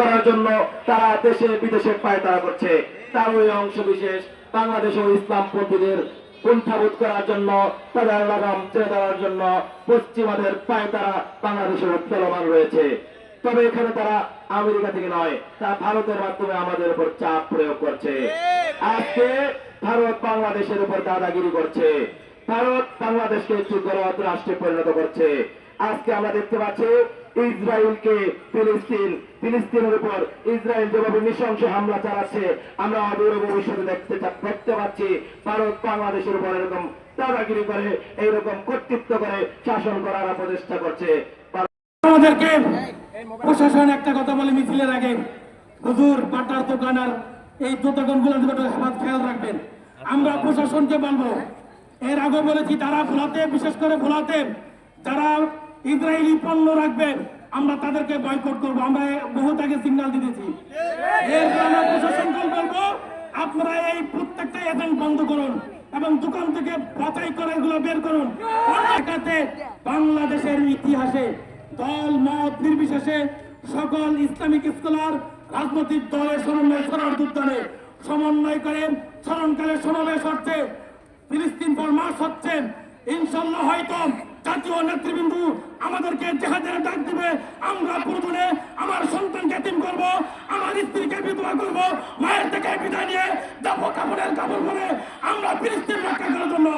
করার জন্য তারা দেশে বিদেশে পায়তারা করছে। তার ওই অংশ বিশেষ বাংলাদেশ ও ইসলামপন্থীদের কুণ্ঠাবোধ করার জন্য, তাদের লাগাম ছেড়ে দেওয়ার জন্য পশ্চিমাদের পায়তারা বাংলাদেশে চলমান রয়েছে। তবে এখানে তারা আমেরিকা থেকে নয়, তারা ভারতের মাধ্যমে আমাদের উপর চাপ প্রয়োগ করছে। আজকে ভারত বাংলাদেশের উপর দাদাগিরি করছে, ভারত বাংলাদেশকে যুদ্ধরত রাষ্ট্রে পরিণত করছে। আজকে আমরা দেখতে পাচ্ছি ইসরায়েলকে ফিলিস্তিনের উপর ইসরায়েল যেভাবে নৃশংস হামলা চালাচ্ছে, আমরা অদূর ভবিষ্যতে দেখতে পাচ্ছি ভারত বাংলাদেশের উপর এরকম দাদাগিরি করে, এইরকম কর্তৃত্ব করে শাসন করার প্রচেষ্টা করছে। আমাদেরকে প্রশাসন একটা কথা বলে মিছিলের আগে, হুজুর পাটার দোকান আর এই দোকানগুলোর দিকে খেয়াল রাখবেন। আমরা প্রশাসনকে বলবো, এর আগে বলেছি তারা ভোলাতে, বিশেষ করে ভোলাতে যারা ইসরায়েলি পণ্য রাখবে আমরা তাদেরকে বয়কট করবো। আমরা বহুত আগে সিগন্যাল দিতেছি। এরপর আমরা প্রশাসনকে বলবো, আপনারা এই প্রত্যেকটা এজেন্ট বন্ধ করুন এবং দোকান থেকে বাছাই করে এগুলো বের করুন। বাংলাদেশের ইতিহাসে দল মত নির্বিশেষে সকল ইসলামিক স্কলার রাজনৈতিক দলের সমন্বয় করে স্মরণকালে সমাবেশ হচ্ছে, ফিলিস্তিন ফর মার্চ হচ্ছে। ইনশাল্লাহ হয়তো জাতীয় নেতৃবৃন্দ আমাদেরকে জেহাদের ডাক দিবে। আমরা প্রয়োজনে আমার সন্তানকে এতিম করব, আমার স্ত্রীকে বিধবা করব, মায়ের থেকে বিদায় নিয়ে যাবো কাপড়ের কাপড় পরে আমরা ফিলিস্তিন রক্ষা করার জন্য।